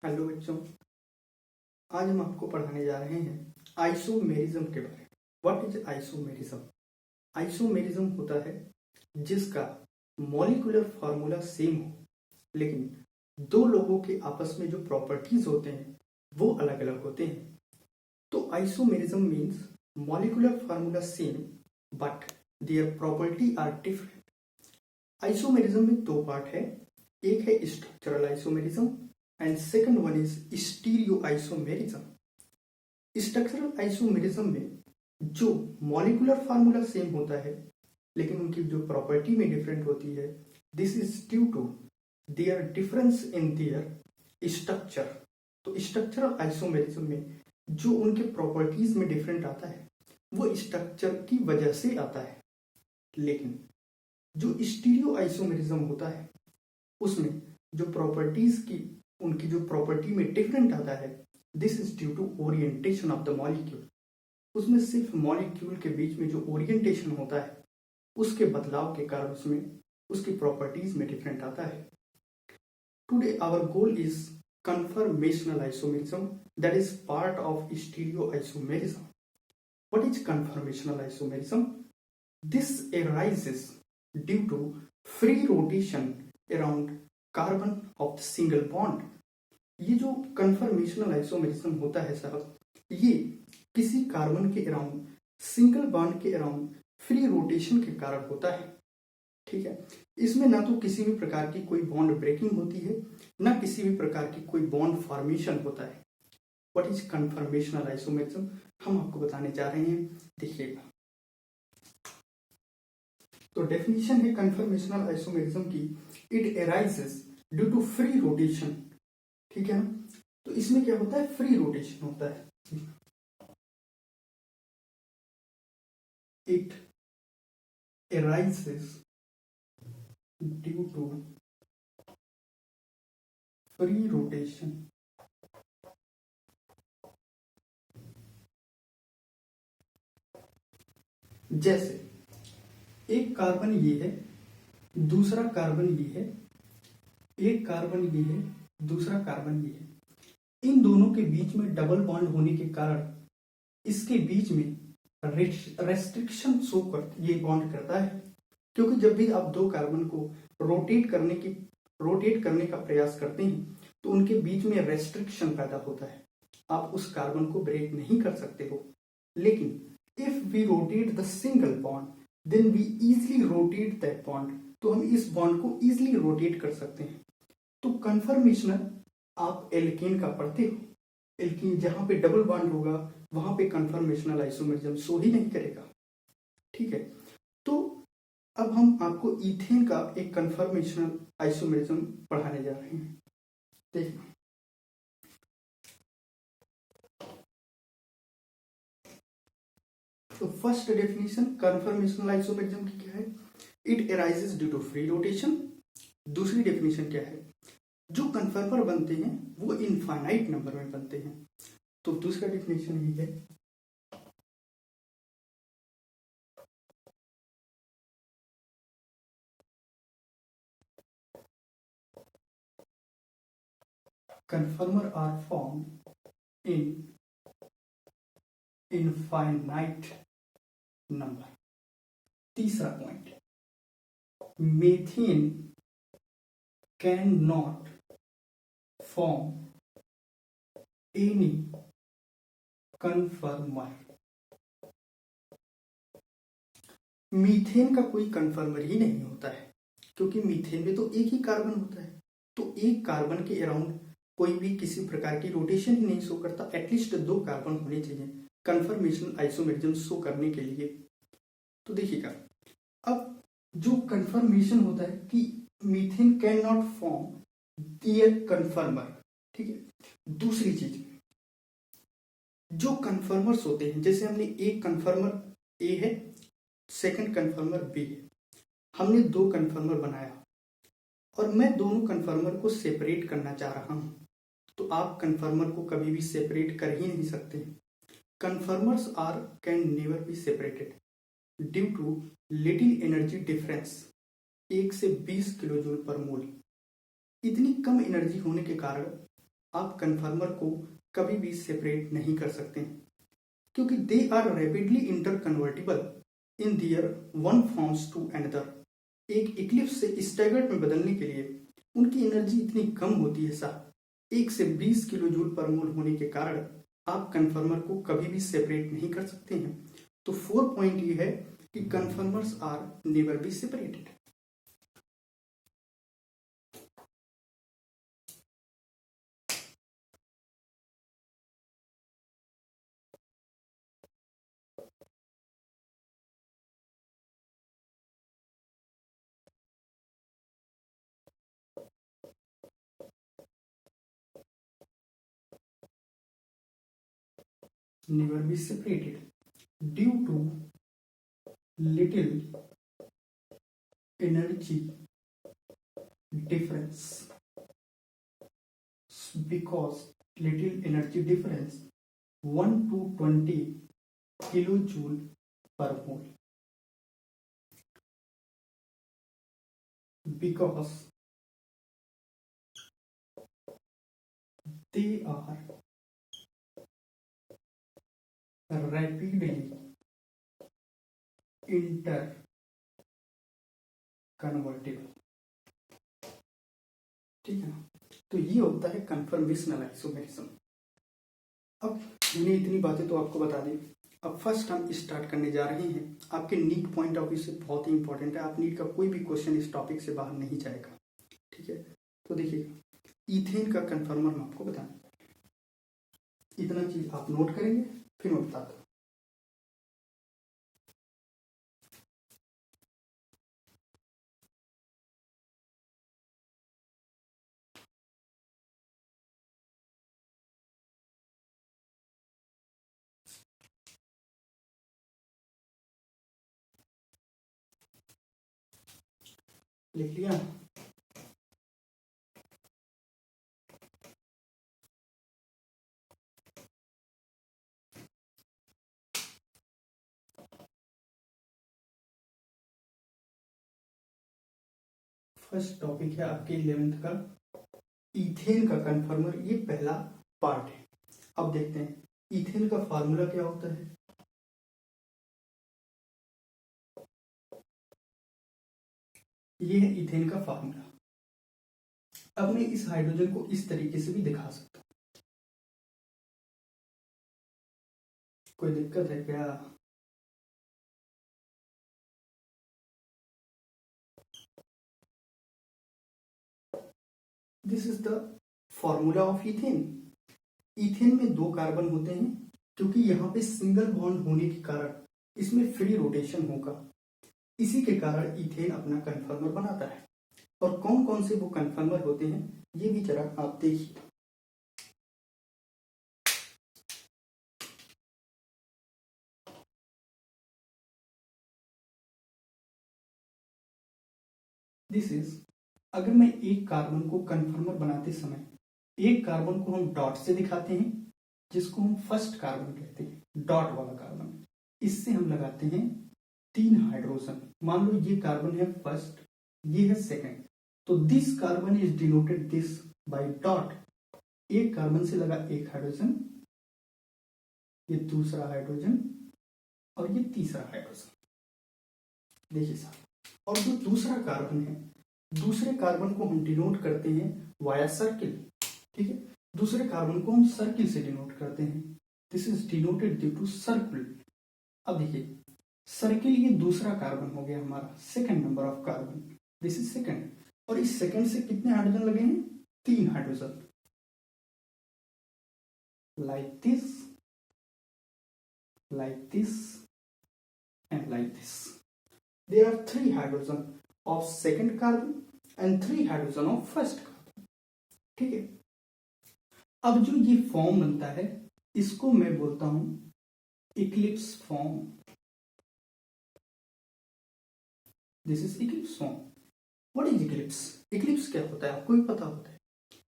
Hello बच्चों, आज हम आपको पढ़ाने जा रहे हैं आइसोमेरिज्म के बारे में। What is isomerism? आइसोमेरिज्म होता है जिसका मॉलिक्यूलर फॉर्मूला सेम हो, लेकिन दो लोगों के आपस में जो प्रॉपर्टीज होते हैं वो अलग अलग होते हैं। तो isomerism means molecular formula same but their property are different. Isomerism में दो पार्ट है, एक है structural isomerism and second one is stereo isomerism. Structural isomerism में जो मॉलिक्यूलर फार्मूला सेम होता है लेकिन उनकी जो प्रॉपर्टी में डिफरेंट होती है, this is due to their difference in their structure. तो स्ट्रक्चरल आइसोमेरिज्म में जो उनके प्रॉपर्टीज में डिफरेंट आता है वो स्ट्रक्चर की वजह से आता है, लेकिन जो स्टीरियो आइसोमेरिज्म होता है उसमें जो प्रॉपर्टीज की उनकी जो प्रॉपर्टी में डिफरेंट आता है, this is due to orientation of the molecule. उसमें सिर्फ मॉलिक्यूल के बीच में जो ओरिएंटेशन होता है उसके बदलाव के कारण उसमें उसकी प्रॉपर्टीज में डिफरेंट आता है। Today our goal is conformational isomerism, that is part of stereo isomerism. What is conformational isomerism? This arises due to free rotation around carbon of the single bond. ये जो कन्फर्मेशनल आइसोमेरिज्म होता है साहब, ये किसी carbon के around single bond के around free rotation के कारण होता है। ठीक है, इसमें ना तो किसी भी प्रकार की कोई बॉन्ड ब्रेकिंग होती है, ना किसी भी प्रकार की कोई बॉन्ड फॉर्मेशन होता है। व्हाट इज कन्फर्मेशनल आइसोमेरिज्म हम आपको बताने जा रहे हैं, देखिएगा। तो डेफिनेशन है कन्फर्मेशनल आइसोमेरिज्म की, it arises due to free rotation. ठीक है ना, तो इसमें क्या होता है, फ्री रोटेशन होता है। It arises due to free rotation जैसे एक कार्बन ये है, दूसरा कार्बन ये है, एक कार्बन ये है, दूसरा कार्बन ये है। इन दोनों के बीच में डबल बॉन्ड होने के कारण इसके बीच में रेस्ट्रिक्शन शो कर ये बॉन्ड करता है, क्योंकि जब भी आप दो कार्बन को रोटेट करने का प्रयास करते हैं तो उनके बीच में रेस्ट्रिक्शन पैदा होता है। आप उस कार्बन को ब्रेक नहीं कर सकते हो, लेकिन if we rotate the single bond then we easily rotate that bond. तो हम इस बॉन्ड को इजिली रोटेट कर सकते हैं। तो कन्फर्मेशनल आप एल्केन का पढ़ते हो, एल्कीन जहां पे डबल बॉन्ड होगा वहां पे कन्फर्मेशनल आइसोमेरिज्म शो ही नहीं करेगा। ठीक है, तो अब हम आपको ईथेन का एक कन्फर्मेशनल आइसोमेरिज्म पढ़ाने जा रहे हैं। देखिए, तो फर्स्ट डेफिनेशन कन्फर्मेशनल आइसोमेरिज्म की क्या है? It arises due to free rotation. दूसरी डेफिनेशन क्या है? जो कन्फर्मर बनते हैं वो इनफाइनाइट नंबर में बनते हैं। तो दूसरा डेफिनेशन ये है, conformer are form in infinite number. तीसरा point, methane can not form any conformer. Methane का कोई कन्फर्मर ही नहीं होता है, क्योंकि मीथेन में तो एक ही कार्बन होता है। तो एक कार्बन के अराउंड कोई भी किसी प्रकार की रोटेशन ही नहीं शो करता। एटलीस्ट दो कार्बन होने चाहिए कन्फर्मेशनल आइसोमेरिज्म शो करने के लिए। तो देखिएगा, अब जो कन्फर्मेशन होता है कि methane can not form their conformer. ठीक है, दूसरी चीज, जो कन्फर्मर्स होते हैं, जैसे हमने एक कन्फर्मर ए है, सेकंड कन्फर्मर बी है, हमने दो कन्फर्मर बनाया और मैं दोनों कन्फर्मर को सेपरेट करना चाह रहा हूं, तो आप कन्फर्मर को कभी भी सेपरेट कर ही नहीं सकते। Conformers are can never be separated due to little energy difference, 1 से 20 किलो जूल पर मोल। इतनी कम एनर्जी होने के कारण आप कन्फर्मर को कभी भी सेपरेट नहीं कर सकते हैं, क्योंकि they are rapidly interconvertible in their one forms to another. एक इक्लिप्स से स्टैगर्ड में बदलने के लिए उनकी एनर्जी इतनी कम होती है साहब, 1 से 20 किलो जूल पर मोल होने के कारण आप कन्फर्मर को कभी भी सेपरेट नहीं कर सकते हैं। तो 4 पॉइंट ये है कि conformers are never be separated. Never be separated due to little energy difference, because little energy difference 1 to 20 kilojoule per mole, because they are rapidly interconvertible। ठीक है ना, तो ये होता है कन्फर्मेशनल आइसोमेरिज्म। अब मैंने इतनी बातें तो आपको बता दी, अब फर्स्ट हम स्टार्ट करने जा रहे हैं। आपके नीट पॉइंट ऑफ व्यू से बहुत ही इंपॉर्टेंट है, आप नीट का कोई भी क्वेश्चन इस टॉपिक से बाहर नहीं जाएगा। ठीक है, तो देखिएगा, ईथेन का कन्फर्मर मैं आपको बताऊं, इतना चीज आप नोट करेंगे फिर मैं बताता हूं। लिख लिया? फर्स्ट टॉपिक है आपके 11th का ईथेन का कन्फर्मर, ये पहला पार्ट है। अब देखते हैं ईथेन का फार्मूला क्या होता है। ये है ईथेन का फार्मूला। अब मैं इस हाइड्रोजन को इस तरीके से भी दिखा सकता हूं, कोई दिक्कत है क्या? This is the formula of ethane. Ethane में 2 कार्बन होते हैं, क्योंकि यहाँ पे सिंगल बॉन्ड होने के कारण इसमें फ्री रोटेशन होगा, इसी के कारण ईथेन अपना कन्फर्मर बनाता है। और कौन कौन से वो कन्फर्मर होते हैं ये भी जरा आप देखिए। दिस इज, अगर मैं एक कार्बन को कन्फर्मर बनाते समय एक कार्बन को हम डॉट से दिखाते हैं, जिसको हम फर्स्ट कार्बन कहते हैं, डॉट वाला कार्बन, इससे हम लगाते हैं 3 हाइड्रोजन। मान लो ये कार्बन है फर्स्ट, ये है सेकंड, तो this carbon is denoted this by dot. एक कार्बन से लगा एक हाइड्रोजन, ये दूसरा हाइड्रोजन और ये तीसरा हाइड्रोजन, देखिए साहब। और जो दूसरा कार्बन है, दूसरे कार्बन को हम डिनोट करते हैं वाया सर्किल। ठीक है, दूसरे कार्बन को हम सर्किल से डिनोट करते हैं, this is denoted due to circle. अब देखिए सर्किल, ये दूसरा कार्बन हो गया हमारा, second number of carbon, this is second. और इस सेकंड से कितने हाइड्रोजन लगे हैं? 3 hydrogen, like this, like this and like this. There are 3 hydrogen of second carbon and 3 hydrogen of first carbon। ठीक है, अब जो ये फॉर्म बनता है इसको मैं बोलता हूं Eclipse form. This is Eclipse form. What is Eclipse? Eclipse क्या होता है आपको भी पता होता है।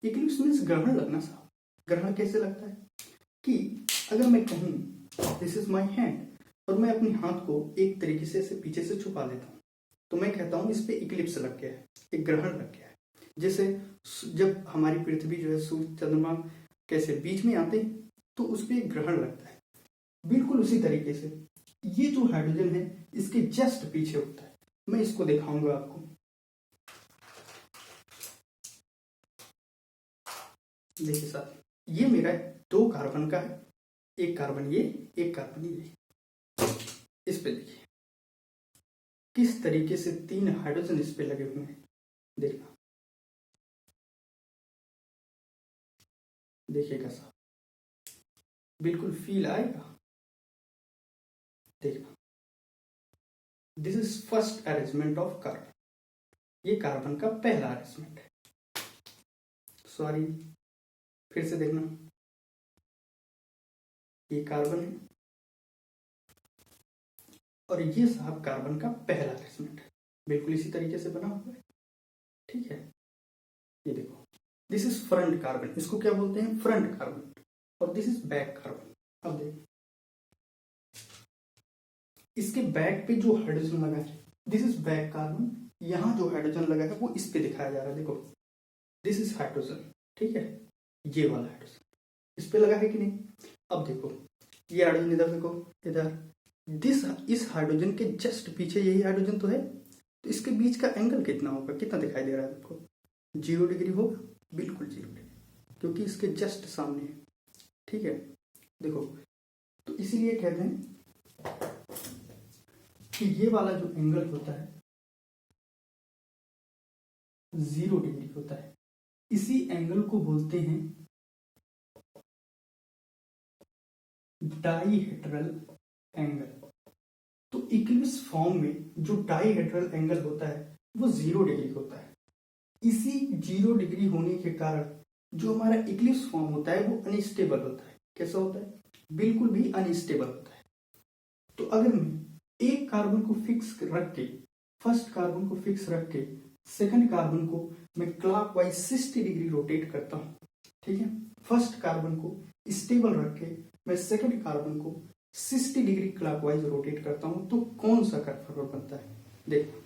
इक्लिप्स मीन्स ग्रहण लगना साहब। ग्रहण कैसे लगता है कि अगर मैं कहूं दिस इज माई हैंड और मैं अपने हाथ को एक तरीके से ऐसे पीछे से छुपा लेता हूं, तो मैं कहता हूं इस पे इक्लिप्स लग गया है, एक ग्रहण लग गया है। जैसे जब हमारी पृथ्वी जो है सूर्य चंद्रमा कैसे बीच में आते हैं तो उस पर एक ग्रहण लगता है, बिल्कुल उसी तरीके से ये जो हाइड्रोजन है इसके जस्ट पीछे होता है। मैं इसको दिखाऊंगा आपको। देखिए साथ, ये मेरा 2 कार्बन का है, एक कार्बन ये, एक कार्बन ये। इस पे देखिए किस तरीके से 3 हाइड्रोजन इस पे लगे हुए हैं। देखना, देखिएगा साहब, बिल्कुल फील आएगा। देखना, this is first arrangement of carbon. ये कार्बन का पहला अरेंजमेंट है। सॉरी, फिर से देखना, ये कार्बन है और ये साहब कार्बन का पहला अरेंजमेंट है, बिल्कुल इसी तरीके से बना हुआ है। ठीक है, ये देखो, दिस इज फ्रंट कार्बन, इसको क्या बोलते हैं, फ्रंट कार्बन, और दिस इज बैक कार्बन। अब देखो, इसके बैक पे जो हाइड्रोजन लगा है, दिस इज बैक कार्बन। यहां जो हाइड्रोजन लगा है वो इस पे दिखाया जा रहा है। देखो, दिस इज हाइड्रोजन, ठीक है, ये वाला हाइड्रोजन इस पे लगा है कि नहीं। अब देखो, ये हाइड्रोजन इधर देखो, इधर इस हाइड्रोजन के जस्ट पीछे यही हाइड्रोजन तो है, तो इसके बीच का एंगल कितना होगा, कितना दिखाई दे रहा है आपको, 0 डिग्री होगा, बिल्कुल 0 डिग्री, क्योंकि इसके जस्ट सामने है। ठीक है, देखो, तो इसीलिए कहते हैं कि ये वाला जो एंगल होता है 0 डिग्री होता है। इसी एंगल को बोलते हैं डाईहेड्रल एंगल। तो इक्लिप्स फॉर्म में जो डाईहेड्रल एंगल होता है वो 0 डिग्री होता है। इसी 0 डिग्री होने के कारण जो हमारा इक्लिप्स फॉर्म होता है वो अनस्टेबल होता है। कैसा होता है, बिल्कुल भी अनस्टेबल होता है। तो अगर मैं एक कार्बन को फिक्स रख के, फर्स्ट कार्बन को फिक्स रख के सेकंड कार्बन को मैं क्लॉकवाइज 60 डिग्री रोटेट करता हूं, ठीक है, फर्स्ट कार्बन को स्टेबल रख के मैं सेकंड कार्बन को 60 डिग्री क्लॉकवाइज रोटेट करता हूं, तो कौन सा कन्फर्मर बनता है। देखो,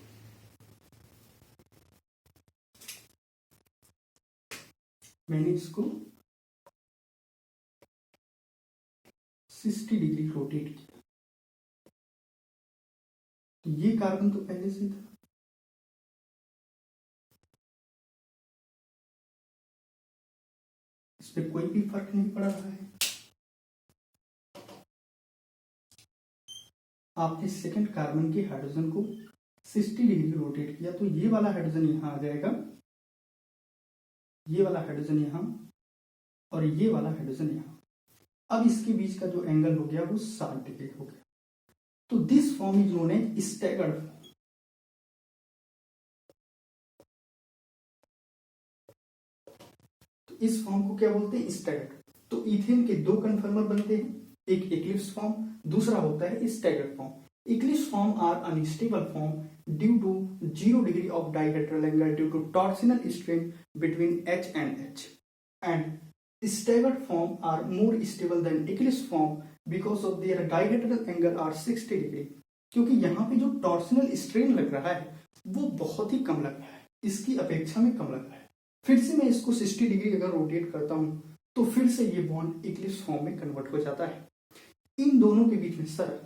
मैंने इसको 60 डिग्री रोटेट किया, तो ये कार्बन तो पहले से था, इस पे कोई भी फर्क नहीं पड़ रहा है। आपने सेकंड कार्बन के हाइड्रोजन को 60 डिग्री रोटेट किया, तो ये वाला हाइड्रोजन यहां आ जाएगा, ये वाला हाइड्रोजन यहां, और ये वाला हाइड्रोजन यहां। अब इसके बीच का जो एंगल हो गया वो 60 डिग्री हो गया। तो this form is known as staggered form. तो इस फॉर्म को क्या बोलते हैं, स्टैगर्ड। तो इथेन के 2 कन्फर्मर बनते हैं, एक इक्लिप्स फॉर्म, दूसरा होता है staggered form. Eclipse form are unstable form due to 0 degree of dihedral angle due to torsional strain between H and H, and staggered form are more stable than eclipse form because of their dihedral angle are 60 degree. क्योंकि यहाँ पे जो torsional strain लग रहा है वो बहुत ही कम लग रहा है, इसकी अपेक्षा में कम लग रहा है। फिर से मैं इसको 60 डिग्री अगर रोटेट करता हूँ तो फिर से ये बॉन्ड इक्लिप्स फॉर्म में कन्वर्ट हो जाता है। इन दोनों के बीच में सर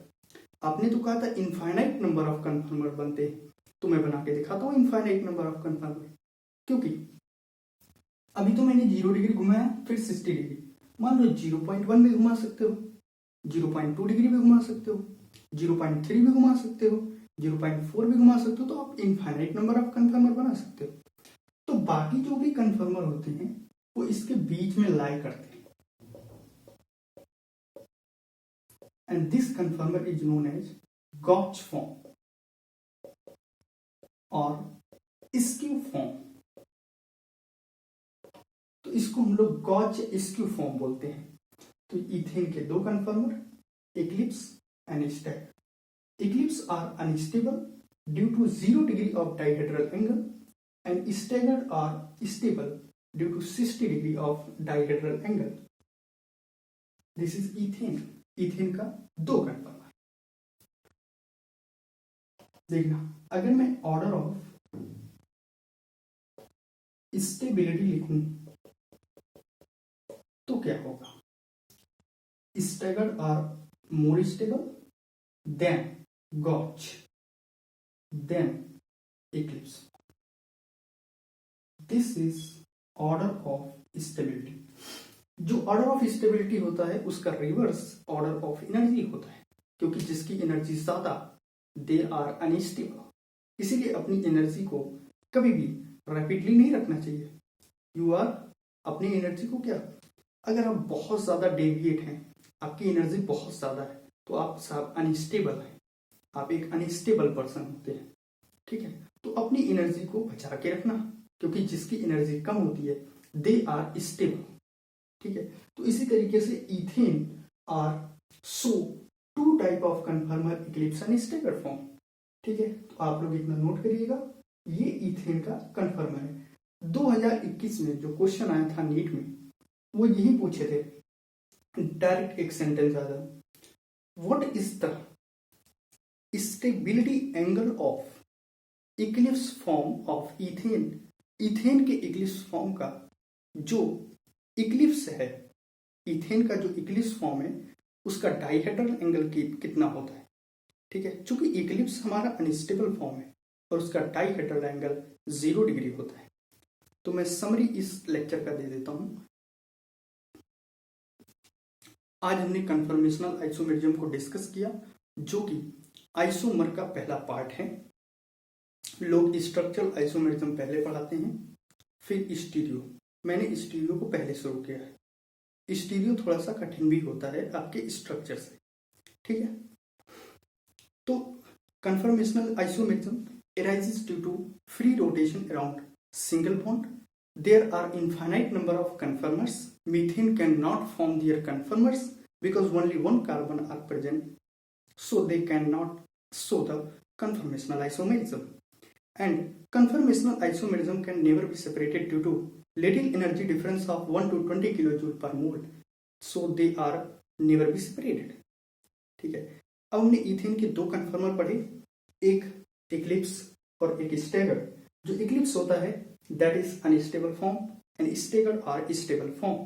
आपने तो कहा था इनफाइनाइट नंबर ऑफ कन्फर्मर बनते हैं, तो मैं बना के दिखाता हूँ इनफाइनाइट नंबर ऑफ कन्फर्मर। क्योंकि अभी तो मैंने 0 डिग्री घुमाया, फिर 60 डिग्री, मान लो 0.1 भी घुमा सकते हो, 0.2 डिग्री भी घुमा सकते हो, 0.3 भी घुमा सकते हो, 0.4 भी घुमा सकते हो, तो आप इनफाइनाइट नंबर ऑफ कन्फर्मर बना सकते हो। तो बाकी जो भी कन्फर्मर होते हैं वो इसके बीच में लाई करते हैं, and this conformer is known as gauche form और स्क्यू फॉर्म। तो इसको हम लोग गॉच स्क्यू फॉर्म बोलते हैं। तो इथेन के 2 conformer, eclipse and staggered. Eclipse are unstable due to 0 degree of dihedral angle and staggered are stable due to 60 degree of dihedral angle. This is ethane. ethane का 2 कन्फर्मर। देखना, अगर मैं ऑर्डर ऑफ स्टेबिलिटी लिखूं तो क्या होगा? Staggered are more stable than gauche than eclipse. This is order of stability. जो order of stability होता है उसका रिवर्स ऑर्डर ऑफ एनर्जी होता है, क्योंकि जिसकी एनर्जी ज्यादा दे आर अनस्टेबल। इसीलिए अपनी एनर्जी को कभी भी रैपिडली नहीं रखना चाहिए। यू आर अपनी एनर्जी को क्या, अगर आप बहुत ज्यादा डेविएट हैं, आपकी एनर्जी बहुत ज्यादा है, तो आप अनस्टेबल हैं, आप एक अनस्टेबल पर्सन होते हैं। ठीक है, तो अपनी एनर्जी को बचा के रखना, क्योंकि जिसकी एनर्जी कम होती है दे आर स्टेबल। ठीक है, तो इसी तरीके से ethane are so two type of conformer eclipse and staggered form. ठीक है, तो आप लोग इतना नोट करिएगा, ये इथेन का कन्फर्मर है। 2021 में जो क्वेश्चन आया था नीट में, वो यही पूछे थे, डायरेक्ट एक सेंटेंस आया, what is the stability angle of Eclipse form of ethane. Ethane के इक्लिप्स फॉर्म का जो इक्लिप्स है, इथेन का जो इक्लिप्स फॉर्म है उसका डाइहेड्रल एंगल कितना होता है। ठीक है, चूंकि इक्लिप्स हमारा अनस्टेबल फॉर्म है और उसका डाइहेड्रल एंगल 0 डिग्री होता है। तो मैं समरी इस लेक्चर का दे देता हूं। आज हमने कन्फर्मेशनल आइसोमेरिज्म को डिस्कस किया, जो कि आइसोमर का पहला पार्ट है। लोग स्ट्रक्चरल आइसोमेरिज्म पहले पढ़ाते हैं, फिर स्टीरियो। मैंने स्टीरियो को पहले शुरू किया है। स्टीरियो थोड़ा सा कठिन भी होता है आपके स्ट्रक्चर से। ठीक है, तो conformational isomerism arises due to free rotation around single bond. There are infinite number of conformers. Methane cannot form their conformers because only one carbon are present, so they cannot show the conformational isomerism. And conformational isomerism can never be separated due to little energy difference of 1 to 20 kilojoule per mole, so they are never be separated. ठीक है, अब हमने ethane के दो कन्फर्मर पढ़े, एक Eclipse और एक स्टैगर्ड। जो इक्लिप्स होता है that is unstable form and staggered are stable form.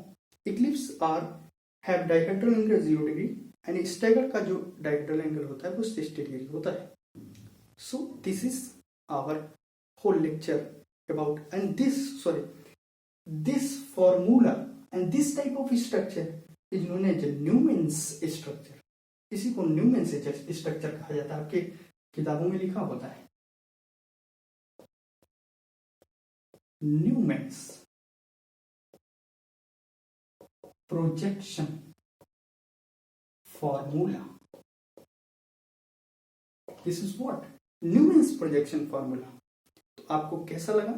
Eclipse are have dihedral angle 0 degree and staggered का जो डाइहेड्रल एंगल होता है वो 60 डिग्री होता है। So this is our whole lecture about and this formula and this type of structure is known as Newman's structure. इसी को न्यूमेंस structure कहा जाता है, आपके किताबों में लिखा होता है Newman's projection formula. This is what Newman's projection formula. तो आपको कैसा लगा?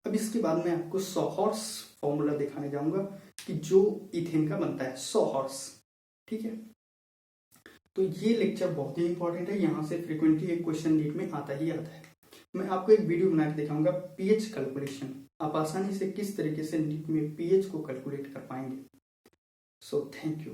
अब इसके बाद मैं आपको सॉहॉर्स फॉर्मूला दिखाने जाऊंगा कि जो इथेन का बनता है, सॉहॉर्स। ठीक है, तो ये लेक्चर बहुत ही इंपॉर्टेंट है, यहां से फ्रीक्वेंटली एक क्वेश्चन नीट में आता ही आता है। मैं आपको एक वीडियो बना के दिखाऊंगा पीएच कैलकुलेशन, आप आसानी से किस तरीके से नीट में पीएच को कैलकुलेट कर पाएंगे। So thank you.